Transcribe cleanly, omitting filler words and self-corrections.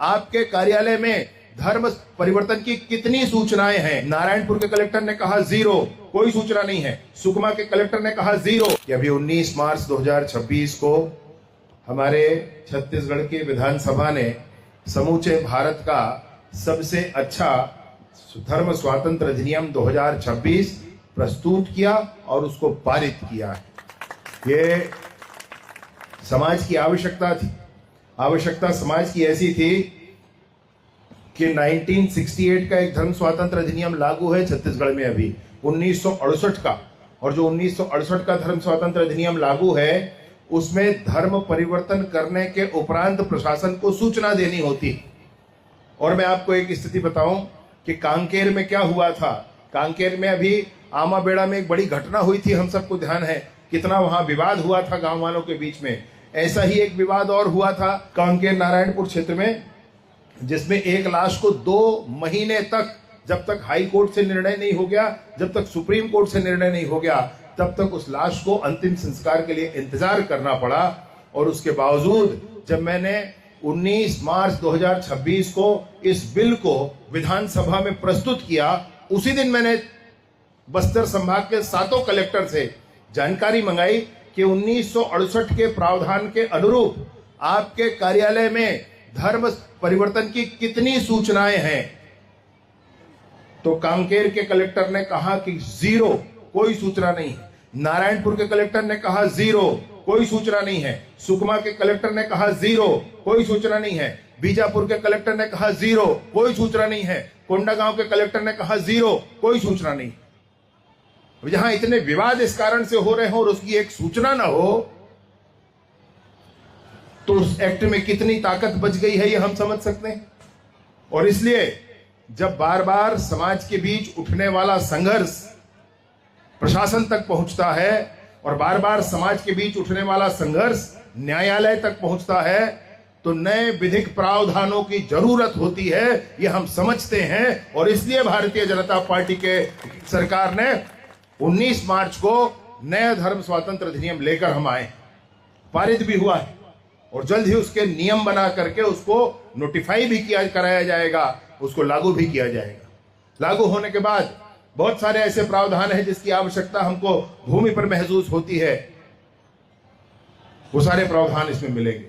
आपके कार्यालय में धर्म परिवर्तन की कितनी सूचनाएं हैं? नारायणपुर के कलेक्टर ने कहा 0, कोई सूचना नहीं है। सुकमा के कलेक्टर ने कहा 0। कि अभी 19 मार्च 2026 को हमारे छत्तीसगढ़ की विधानसभा ने समूचे भारत का सबसे अच्छा धर्म स्वातंत्र अधिनियम 2026 प्रस्तुत किया और उसको पारित किया है। ये समाज की आवश्यकता थी। आवश्यकता समाज की ऐसी थी कि 1968 का एक धर्म स्वातंत्र अधिनियम लागू है छत्तीसगढ़ में अभी 1968 का, और जो 1968 का धर्म स्वातंत्र अधिनियम लागू है उसमें धर्म परिवर्तन करने के उपरांत प्रशासन को सूचना देनी होती। और मैं आपको एक स्थिति बताऊं कि कांकेर में क्या हुआ था। कांकेर में अभी आमाबेड़ा में एक बड़ी घटना हुई थी, हम सबको ध्यान है कितना वहां विवाद हुआ था गांव वालों के बीच में। ऐसा ही एक विवाद और हुआ था कांकेर नारायणपुर क्षेत्र में, जिसमें एक लाश को 2 महीने तक, जब तक हाई कोर्ट से निर्णय नहीं हो गया, जब तक सुप्रीम कोर्ट से निर्णय नहीं हो गया, तब तक उस लाश को अंतिम संस्कार के लिए इंतजार करना पड़ा। और उसके बावजूद जब मैंने 19 मार्च 2026 को इस बिल को विधानसभा में प्रस्तुत किया, उसी दिन मैंने बस्तर संभाग के 7 कलेक्टर से जानकारी मंगाई कि 1968 के प्रावधान के अनुरूप आपके कार्यालय में धर्म परिवर्तन की कितनी सूचनाएं हैं। तो कांकेर के कलेक्टर ने कहा कि 0, कोई सूचना नहीं है। नारायणपुर के कलेक्टर ने कहा 0, कोई सूचना नहीं है। सुकमा के कलेक्टर ने कहा 0, कोई सूचना नहीं है। बीजापुर के कलेक्टर ने कहा 0, कोई सूचना नहीं है। कोंडागांव के कलेक्टर ने कहा 0, कोई सूचना नहीं। जहां इतने विवाद इस कारण से हो रहे हो और उसकी एक सूचना ना हो, तो उस एक्ट में कितनी ताकत बच गई है ये हम समझ सकते हैं। और इसलिए जब बार बार समाज के बीच उठने वाला संघर्ष प्रशासन तक पहुंचता है और बार बार समाज के बीच उठने वाला संघर्ष न्यायालय तक पहुंचता है, तो नए विधिक प्रावधानों की जरूरत होती है, ये हम समझते हैं। और इसलिए भारतीय जनता पार्टी के सरकार ने 19 मार्च को नया धर्म स्वातंत्र अधिनियम लेकर हम आए, पारित भी हुआ है और जल्द ही उसके नियम बना करके उसको नोटिफाई भी कराया जाएगा, उसको लागू भी किया जाएगा। लागू होने के बाद बहुत सारे ऐसे प्रावधान हैं जिसकी आवश्यकता हमको भूमि पर महसूस होती है, वो सारे प्रावधान इसमें मिलेंगे।